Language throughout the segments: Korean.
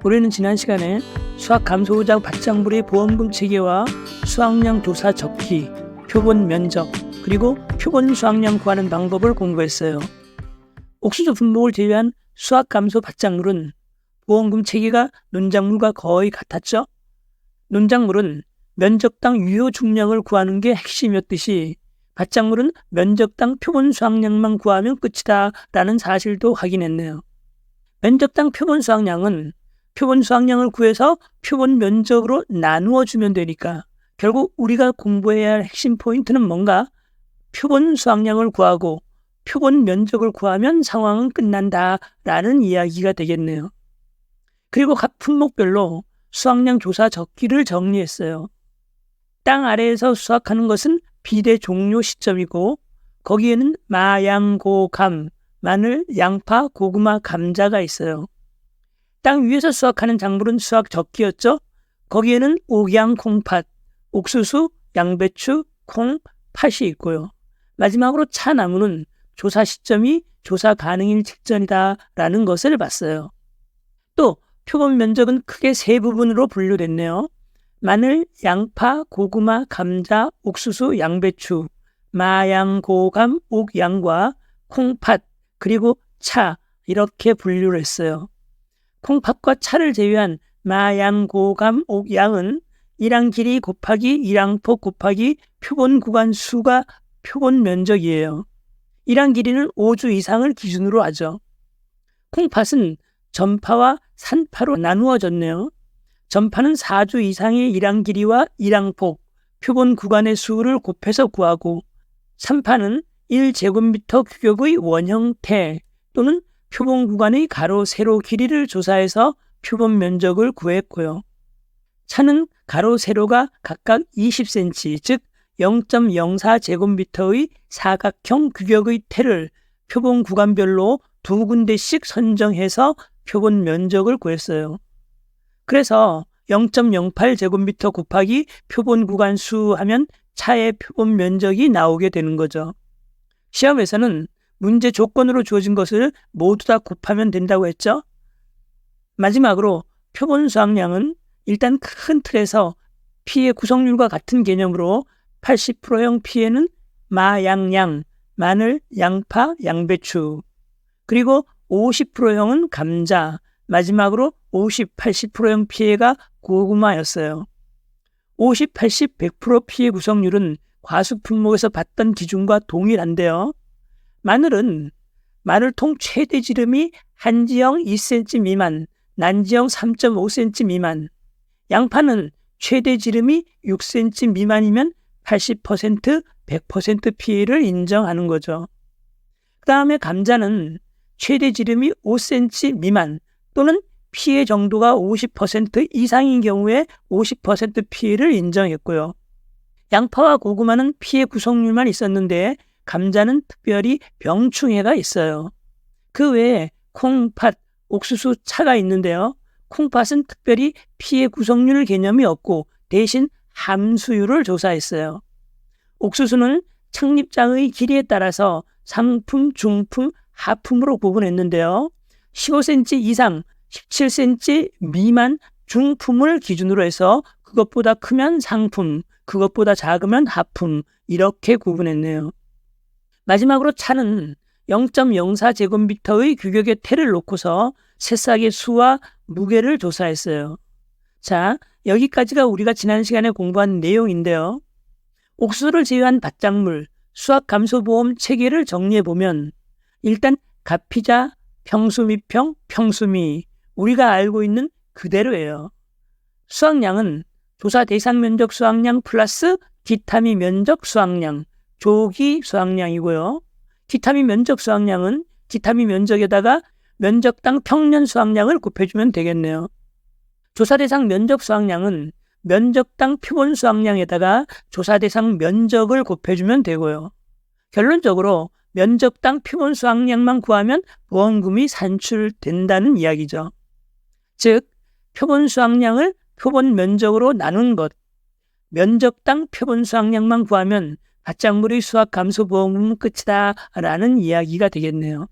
우리는 지난 시간에 수학 감소자 밭작물의 보험금 체계와 수확량 조사 적기, 표본 면적, 그리고 표본 수확량 구하는 방법을 공부했어요. 옥수수 분목을 제외한 수학 감소 밭작물은 보험금 체계가 논작물과 거의 같았죠. 논작물은 면적당 유효 중량을 구하는 게 핵심이었듯이 밭작물은 면적당 표본 수확량만 구하면 끝이다 라는 사실도 확인했네요. 면적당 표본 수확량은 표본 수확량을 구해서 표본 면적으로 나누어 주면 되니까 결국 우리가 공부해야 할 핵심 포인트는 뭔가? 표본 수확량을 구하고 표본 면적을 구하면 상황은 끝난다 라는 이야기가 되겠네요. 그리고 각 품목별로 수확량 조사 적기를 정리했어요. 땅 아래에서 수확하는 것은 비대 종료 시점이고 거기에는 마, 양, 고, 감, 마늘, 양파, 고구마, 감자가 있어요. 땅 위에서 수확하는 작물은 수확 적기였죠. 거기에는 옥양, 콩팥, 옥수수, 양배추, 콩, 팥이 있고요. 마지막으로 차나무는 조사 시점이 조사 가능일 직전이다 라는 것을 봤어요. 또 표본 면적은 크게 세 부분으로 분류됐네요. 마늘, 양파, 고구마, 감자, 옥수수, 양배추, 마양, 고감, 옥양과 콩팥, 그리고 차 이렇게 분류를 했어요. 콩팥과 차를 제외한 마양, 고감, 옥양은 일항 길이 곱하기 일항폭 곱하기 표본 구간 수가 표본 면적이에요. 일항 길이는 5주 이상을 기준으로 하죠. 콩팥은 전파와 산파로 나누어졌네요. 전파는 4주 이상의 일항 길이와 일항폭, 표본 구간의 수를 곱해서 구하고 산파는 1제곱미터 규격의 원형태 또는 표본 구간의 가로, 세로 길이를 조사해서 표본 면적을 구했고요. 차는 가로, 세로가 각각 20cm, 즉 0.04제곱미터의 사각형 규격의 태를 표본 구간별로 두 군데씩 선정해서 표본 면적을 구했어요. 그래서 0.08제곱미터 곱하기 표본 구간 수 하면 차의 표본 면적이 나오게 되는 거죠. 시험에서는 문제 조건으로 주어진 것을 모두 다 곱하면 된다고 했죠. 마지막으로 표본 수확량은 일단 큰 틀에서 피의 구성률과 같은 개념으로 80%형 피에는 마, 양, 양, 마늘, 양파, 양배추, 그리고 50%형은 감자, 마지막으로 50, 80%형 피해가 고구마였어요. 50, 80, 100% 피해 구성률은 과수 품목에서 봤던 기준과 동일한데요. 마늘은 마늘통 최대 지름이 한지형 2cm 미만, 난지형 3.5cm 미만, 양파는 최대 지름이 6cm 미만이면 80%, 100% 피해를 인정하는 거죠. 그 다음에 감자는 최대 지름이 5cm 미만 또는 피해 정도가 50% 이상인 경우에 50% 피해를 인정했고요. 양파와 고구마는 피해 구성률만 있었는데 감자는 특별히 병충해가 있어요. 그 외에 콩팥, 옥수수, 차가 있는데요. 콩팥은 특별히 피해 구성률 개념이 없고 대신 함수율을 조사했어요. 옥수수는 착립장의 길이에 따라서 상품, 중품, 하품으로 구분했는데요. 15cm 이상, 17cm 미만 중품을 기준으로 해서 그것보다 크면 상품, 그것보다 작으면 하품 이렇게 구분했네요. 마지막으로 차는 0.04제곱미터의 규격의 태를 놓고서 새싹의 수와 무게를 조사했어요. 자, 여기까지가 우리가 지난 시간에 공부한 내용인데요. 옥수수를 제외한 밭작물, 수확감소보험 체계를 정리해보면 일단 가피자, 평수미평, 평수미 우리가 알고 있는 그대로예요. 수확량은 조사 대상 면적 수확량 플러스 기타미 면적 수확량, 조기 수확량이고요. 기타미 면적 수확량은 기타미 면적에다가 면적당 평년 수확량을 곱해주면 되겠네요. 조사 대상 면적 수확량은 면적당 표본 수확량에다가 조사 대상 면적을 곱해주면 되고요. 결론적으로 면적당 표본 수확량만 구하면 보험금이 산출된다는 이야기죠. 즉, 표본 수확량을 표본 면적으로 나눈 것, 면적당 표본 수확량만 구하면 밭작물의 수확 감소 보험금은 끝이다 라는 이야기가 되겠네요.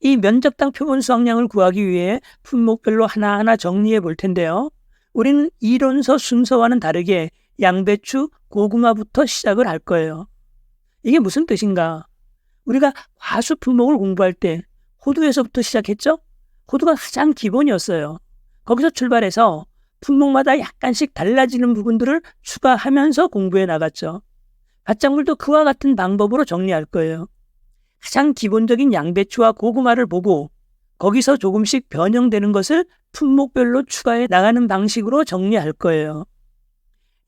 이 면적당 표본 수확량을 구하기 위해 품목별로 하나하나 정리해 볼 텐데요. 우리는 이론서 순서와는 다르게 양배추, 고구마부터 시작을 할 거예요. 이게 무슨 뜻인가? 우리가 과수 품목을 공부할 때 호두에서부터 시작했죠? 호두가 가장 기본이었어요. 거기서 출발해서 품목마다 약간씩 달라지는 부분들을 추가하면서 공부해 나갔죠. 밭작물도 그와 같은 방법으로 정리할 거예요. 가장 기본적인 양배추와 고구마를 보고 거기서 조금씩 변형되는 것을 품목별로 추가해 나가는 방식으로 정리할 거예요.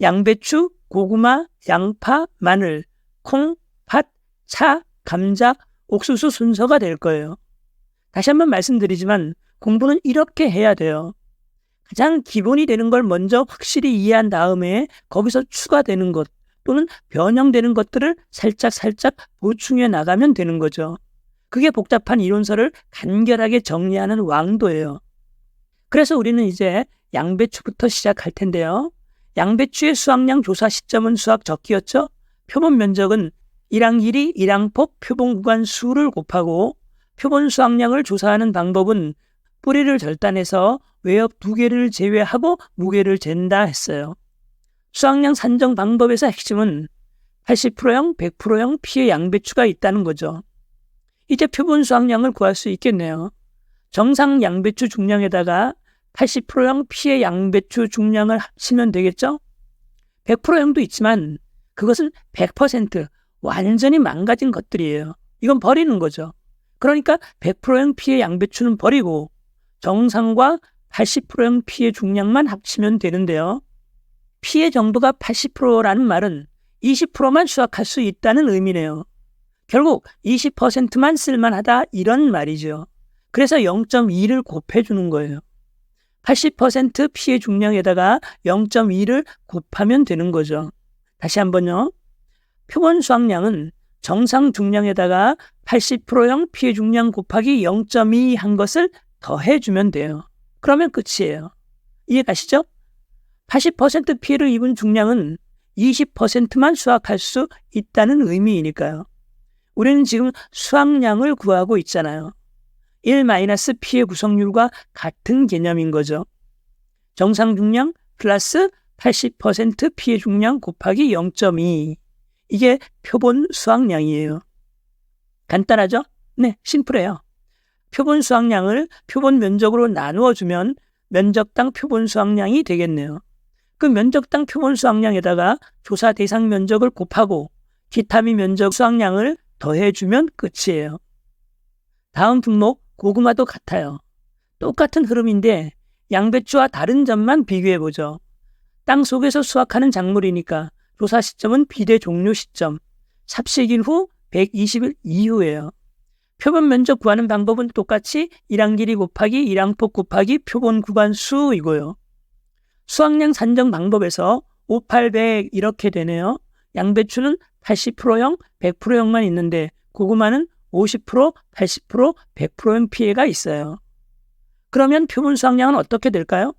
양배추, 고구마, 양파, 마늘, 콩, 팥, 차, 감자, 옥수수 순서가 될 거예요. 다시 한번 말씀드리지만 공부는 이렇게 해야 돼요. 가장 기본이 되는 걸 먼저 확실히 이해한 다음에 거기서 추가되는 것 또는 변형되는 것들을 살짝 보충해 나가면 되는 거죠. 그게 복잡한 이론서를 간결하게 정리하는 왕도예요. 그래서 우리는 이제 양배추부터 시작할 텐데요. 양배추의 수확량 조사 시점은 수확 적기였죠. 표본 면적은 일항 길이, 일항폭, 표본 구간 수를 곱하고 표본 수확량을 조사하는 방법은 뿌리를 절단해서 외엽 2개를 제외하고 무게를 잰다 했어요. 수확량 산정 방법에서 핵심은 80%형, 100%형 피의 양배추가 있다는 거죠. 이제 표본 수확량을 구할 수 있겠네요. 정상 양배추 중량에다가 80%형 피의 양배추 중량을 합치면 되겠죠? 100%형도 있지만 그것은 100% 완전히 망가진 것들이에요. 이건 버리는 거죠. 그러니까 100%형 피의 양배추는 버리고 정상과 80%형 피의 중량만 합치면 되는데요. 피의 정도가 80%라는 말은 20%만 수확할 수 있다는 의미네요. 결국 20%만 쓸만하다 이런 말이죠. 그래서 0.2를 곱해주는 거예요. 80% 피의 중량에다가 0.2를 곱하면 되는 거죠. 다시 한번요. 표본 수확량은 정상 중량에다가 80%형 피의 중량 곱하기 0.2 한 것을 더해주면 돼요. 그러면 끝이에요. 이해가시죠? 80% 피해를 입은 중량은 20%만 수확할 수 있다는 의미이니까요. 우리는 지금 수확량을 구하고 있잖아요. 1-P의 구성률과 같은 개념인 거죠. 정상 중량 플러스 80% 피의 중량 곱하기 0.2. 이게 표본 수확량이에요. 간단하죠? 네, 심플해요. 표본 수확량을 표본 면적으로 나누어 주면 면적당 표본 수확량이 되겠네요. 그 면적당 표본 수확량에다가 조사 대상 면적을 곱하고 기타미 면적 수확량을 더해주면 끝이에요. 다음 품목 고구마도 같아요. 똑같은 흐름인데 양배추와 다른 점만 비교해보죠. 땅 속에서 수확하는 작물이니까 조사 시점은 비대 종료 시점, 삽식일 후 120일 이후예요. 표본 면적 구하는 방법은 똑같이 일항 길이 곱하기 일항폭 곱하기 표본 구간 수이고요. 수확량 산정 방법에서 5, 8, 100 이렇게 되네요. 양배추는 80%형, 100%형만 있는데 고구마는 50%, 80%, 100%형 피해가 있어요. 그러면 표본 수확량은 어떻게 될까요?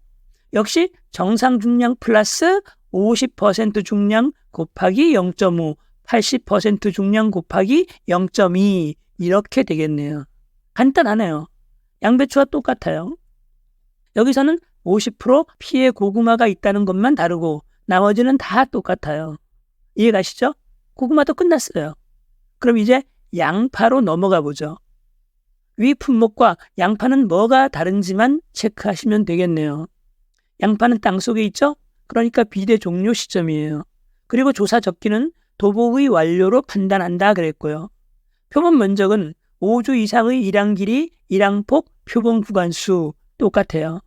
역시 정상 중량 플러스 50% 중량 곱하기 0.5, 80% 중량 곱하기 0.2 이렇게 되겠네요. 간단하네요. 양배추와 똑같아요. 여기서는 50% 피해 고구마가 있다는 것만 다르고 나머지는 다 똑같아요. 이해가시죠? 고구마도 끝났어요. 그럼 이제 양파로 넘어가 보죠. 위 품목과 양파는 뭐가 다른지만 체크하시면 되겠네요. 양파는 땅속에 있죠? 그러니까 비대 종료 시점이에요. 그리고 조사 적기는 도복의 완료로 판단한다 그랬고요. 표본 면적은 5주 이상의 일항 길이, 일항폭, 표본 구간 수 똑같아요.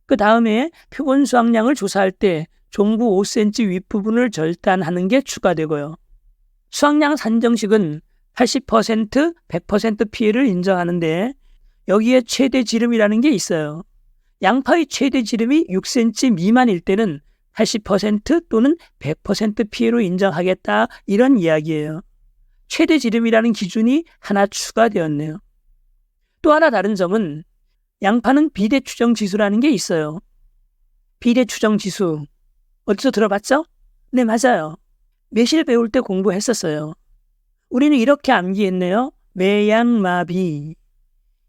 그 다음에 표본 수확량을 조사할 때 종구 5cm 윗부분을 절단하는 게 추가되고요. 수확량 산정식은 80%, 100% 피해를 인정하는데 여기에 최대 지름이라는 게 있어요. 양파의 최대 지름이 6cm 미만일 때는 80% 또는 100% 피해로 인정하겠다 이런 이야기예요. 최대 지름이라는 기준이 하나 추가되었네요. 또 하나 다른 점은 양파는 비대 추정 지수라는 게 있어요. 비대 추정 지수 어디서 들어봤죠? 네, 맞아요. 매실 배울 때 공부했었어요. 우리는 이렇게 암기했네요. 매양마비.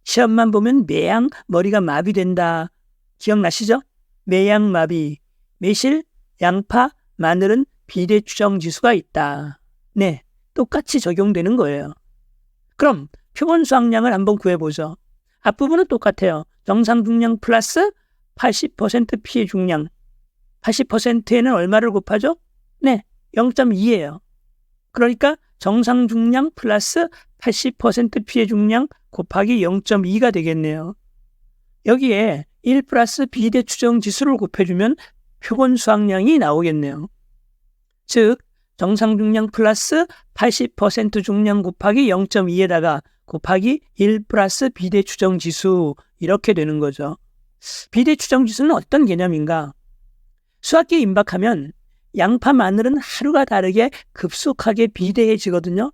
시험만 보면 매양 머리가 마비된다. 기억나시죠? 매양마비, 매실, 양파, 마늘은 비대추정 지수가 있다. 네, 똑같이 적용되는 거예요. 그럼 표본 수확량을 한번 구해보죠. 앞부분은 똑같아요. 정상 중량 플러스 80% 피해 중량. 80%에는 얼마를 곱하죠? 네, 0.2예요. 그러니까 정상 중량 플러스 80% 피해 중량 곱하기 0.2가 되겠네요. 여기에 1 플러스 비대 추정 지수를 곱해주면 표본 수확량이 나오겠네요. 즉 정상 중량 플러스 80% 중량 곱하기 0.2에다가 곱하기 1 플러스 비대 추정 지수 이렇게 되는 거죠. 비대 추정 지수는 어떤 개념인가? 수확기에 임박하면 양파, 마늘은 하루가 다르게 급속하게 비대해지거든요.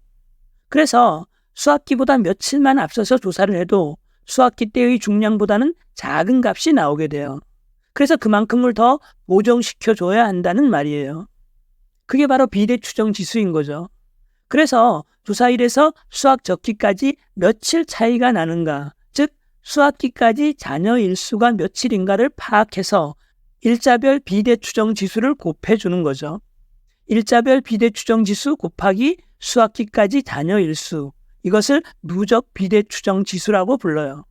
그래서 수확기보다 며칠만 앞서서 조사를 해도 수확기 때의 중량보다는 작은 값이 나오게 돼요. 그래서 그만큼을 더 보정시켜줘야 한다는 말이에요. 그게 바로 비대 추정 지수인 거죠. 그래서 조사일에서 수확 적기까지 며칠 차이가 나는가, 즉 수확기까지 잔여 일수가 며칠인가를 파악해서 일자별 비대 추정 지수를 곱해주는 거죠. 일자별 비대 추정 지수 곱하기 수확기까지 잔여 일수, 이것을 누적 비대 추정 지수라고 불러요.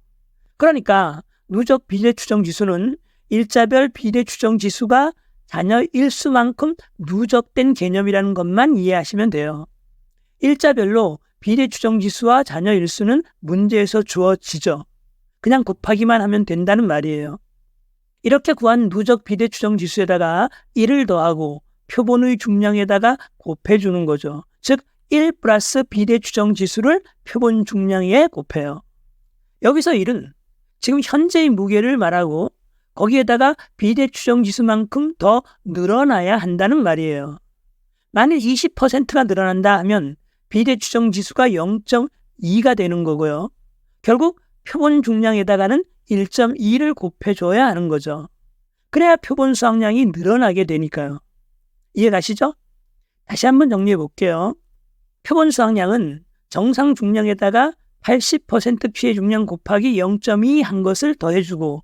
그러니까 누적 비대 추정 지수는 일자별 비대 추정 지수가 잔여 일수만큼 누적된 개념이라는 것만 이해하시면 돼요. 일자별로 비대 추정 지수와 잔여 일수는 문제에서 주어지죠. 그냥 곱하기만 하면 된다는 말이에요. 이렇게 구한 누적 비대 추정 지수에다가 1을 더하고 표본의 중량에다가 곱해주는 거죠. 즉 1 플러스 비대 추정 지수를 표본 중량에 곱해요. 여기서 1은 지금 현재의 무게를 말하고 거기에다가 비대 추정 지수만큼 더 늘어나야 한다는 말이에요. 만일 20%가 늘어난다 하면 비대 추정 지수가 0.2가 되는 거고요. 결국 표본 중량에다가는 1.2를 곱해줘야 하는 거죠. 그래야 표본 수확량이 늘어나게 되니까요. 이해가시죠? 다시 한번 정리해 볼게요. 표본 수확량은 정상 중량에다가 80% 피해 중량 곱하기 0.2 한 것을 더해주고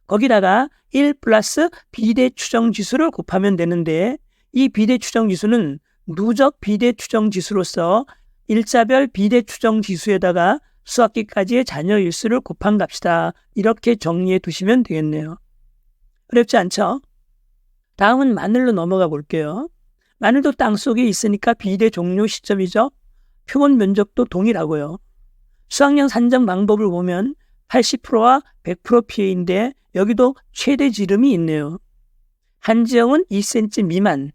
거기다가 1 플러스 비대 추정 지수를 곱하면 되는데 이 비대 추정 지수는 누적 비대 추정 지수로서 일자별 비대 추정 지수에다가 수확기까지의 잔여 일수를 곱한 값이다. 이렇게 정리해 두시면 되겠네요. 어렵지 않죠? 다음은 마늘로 넘어가 볼게요. 마늘도 땅속에 있으니까 비대 종료 시점이죠. 표본 면적도 동일하고요. 수확량 산정 방법을 보면 80%와 100% 피해인데 여기도 최대 지름이 있네요. 한지형은 2cm 미만,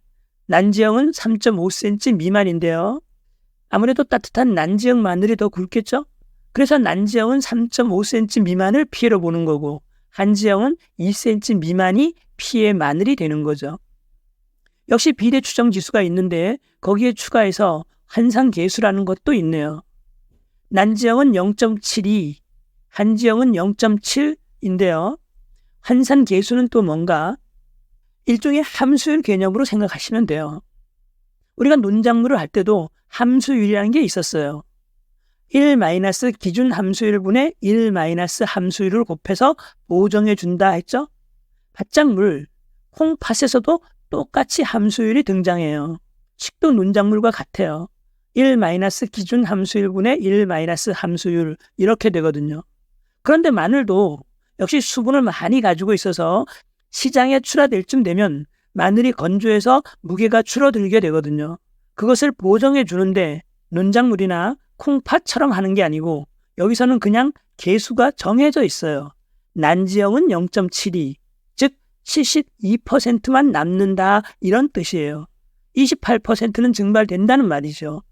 난지형은 3.5cm 미만인데요. 아무래도 따뜻한 난지형 마늘이 더 굵겠죠? 그래서 난지형은 3.5cm 미만을 피해로 보는 거고 한지형은 2cm 미만이 피해 마늘이 되는 거죠. 역시 비대 추정 지수가 있는데 거기에 추가해서 환상계수라는 것도 있네요. 난지형은 0.72, 한지형은 0.7인데요. 환산계수는 또 뭔가 일종의 함수율 개념으로 생각하시면 돼요. 우리가 논작물을 할 때도 함수율이라는 게 있었어요. 1 마이너스 기준 함수율분의 1 마이너스 함수율을 곱해서 보정해 준다 했죠? 밭작물, 콩팥에서도 똑같이 함수율이 등장해요. 식도 논작물과 같아요. 1 마이너스 기준 함수율분의 1 마이너스 함수율 이렇게 되거든요. 그런데 마늘도 역시 수분을 많이 가지고 있어서 시장에 출하될 쯤 되면 마늘이 건조해서 무게가 줄어들게 되거든요. 그것을 보정해 주는데 논작물이나 콩팥처럼 하는 게 아니고 여기서는 그냥 계수가 정해져 있어요. 난지형은 0.72, 즉 72%만 남는다 이런 뜻이에요. 28%는 증발된다는 말이죠.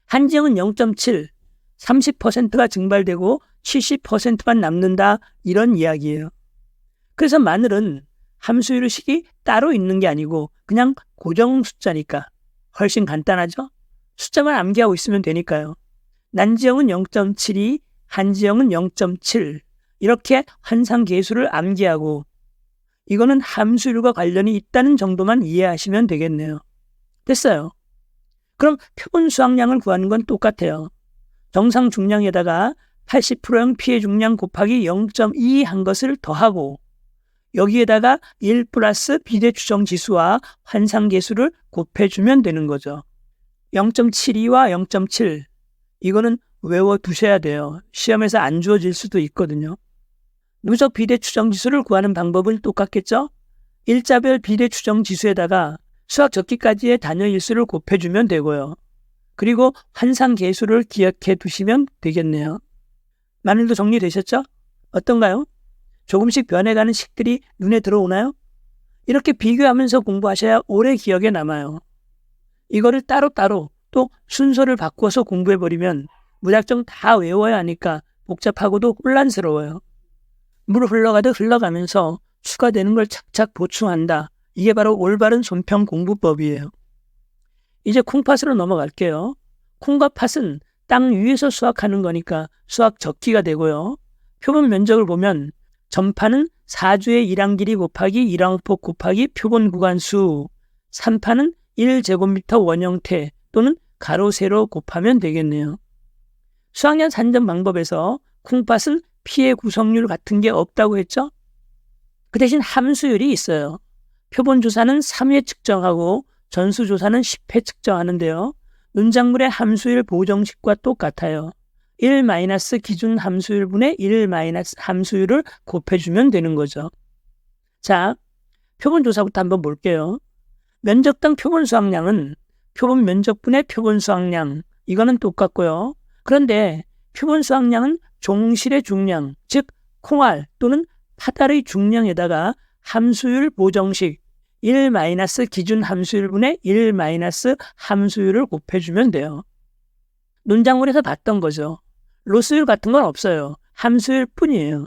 한지형은 0.7, 30%가 증발되고 70%만 남는다 이런 이야기예요. 그래서 마늘은 함수율식이 따로 있는 게 아니고 그냥 고정 숫자니까 훨씬 간단하죠? 숫자만 암기하고 있으면 되니까요. 난지형은 0.72, 한지형은 0.7 이렇게 환상계수를 암기하고 이거는 함수율과 관련이 있다는 정도만 이해하시면 되겠네요. 됐어요. 그럼 표본 수확량을 구하는 건 똑같아요. 정상 중량에다가 80%형 피해 중량 곱하기 0.2 한 것을 더하고 여기에다가 1 플러스 비례 추정 지수와 환상 계수를 곱해주면 되는 거죠. 0.72와 0.7 이거는 외워두셔야 돼요. 시험에서 안 주어질 수도 있거든요. 누적 비례 추정 지수를 구하는 방법은 똑같겠죠? 일자별 비례 추정 지수에다가 수학 적기까지의 단위 일수를 곱해주면 되고요. 그리고 환상 계수를 기억해 두시면 되겠네요. 마늘도 정리되셨죠? 어떤가요? 조금씩 변해가는 식들이 눈에 들어오나요? 이렇게 비교하면서 공부하셔야 오래 기억에 남아요. 이거를 따로따로 또 순서를 바꿔서 공부해버리면 무작정 다 외워야 하니까 복잡하고도 혼란스러워요. 물 흘러가듯 흘러가면서 추가되는 걸 착착 보충한다. 이게 바로 올바른 손평 공부법이에요. 이제 콩팥으로 넘어갈게요. 콩과 팥은 땅 위에서 수확하는 거니까 수확 적기가 되고요. 표본 면적을 보면 전파는 4주의 1항 길이 곱하기 1항폭 곱하기 표본 구간수, 3파는 1제곱미터 원형태 또는 가로 세로 곱하면 되겠네요. 수학년 산정 방법에서 콩팥은 피해 구성률 같은 게 없다고 했죠? 그 대신 함수율이 있어요. 표본 조사는 3회 측정하고 전수 조사는 10회 측정하는데요. 논작물의 함수율 보정식과 똑같아요. 1 마이너스 기준 함수율분의 1 마이너스 함수율을 곱해주면 되는 거죠. 자, 표본 조사부터 한번 볼게요. 면적당 표본 수확량은 표본 면적분의 표본 수확량, 이거는 똑같고요. 그런데 표본 수확량은 종실의 중량, 즉 콩알 또는 팥알의 중량에다가 함수율 보정식 1 마이너스 기준 함수율분의 1 마이너스 함수율을 곱해주면 돼요. 논작물에서 봤던 거죠. 로스율 같은 건 없어요. 함수율 뿐이에요.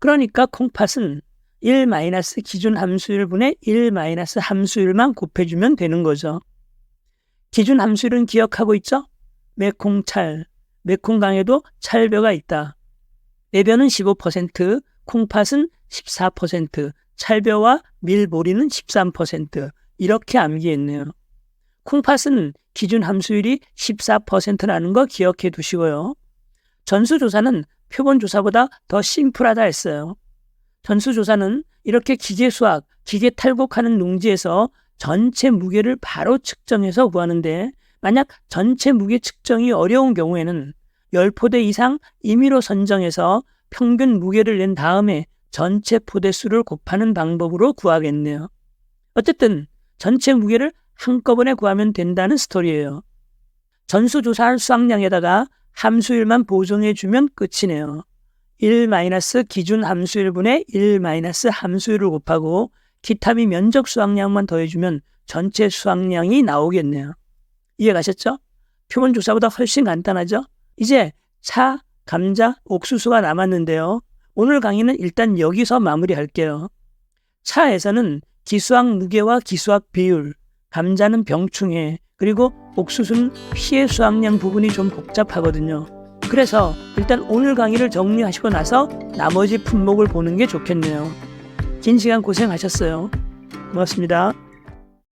그러니까 콩팥은 1 마이너스 기준 함수율분의 1 마이너스 함수율만 곱해주면 되는 거죠. 기준 함수율은 기억하고 있죠? 매콩찰, 매콩강에도 찰벼가 있다. 매벼는 15%, 콩팥은 14%, 찰벼와 밀보리는 13%, 이렇게 암기했네요. 콩팥은 기준 함수율이 14%라는 거 기억해 두시고요. 전수조사는 표본조사보다 더 심플하다 했어요. 전수조사는 이렇게 기계수학, 기계탈곡하는 농지에서 전체 무게를 바로 측정해서 구하는데 만약 전체 무게 측정이 어려운 경우에는 10포대 이상 임의로 선정해서 평균 무게를 낸 다음에 전체 포대수를 곱하는 방법으로 구하겠네요. 어쨌든 전체 무게를 한꺼번에 구하면 된다는 스토리예요. 전수조사한 수확량에다가 함수율만 보정해주면 끝이네요. 1 마이너스 기준 함수율분의 1 마이너스 함수율을 곱하고 기타미 면적 수확량만 더해주면 전체 수확량이 나오겠네요. 이해가셨죠? 표본조사보다 훨씬 간단하죠? 이제 차, 감자, 옥수수가 남았는데요. 오늘 강의는 일단 여기서 마무리할게요. 차에서는 기수학 무게와 기수학 비율, 감자는 병충해, 그리고 옥수수는 피해 수확량 부분이 좀 복잡하거든요. 그래서 일단 오늘 강의를 정리하시고 나서 나머지 품목을 보는 게 좋겠네요. 긴 시간 고생하셨어요. 고맙습니다.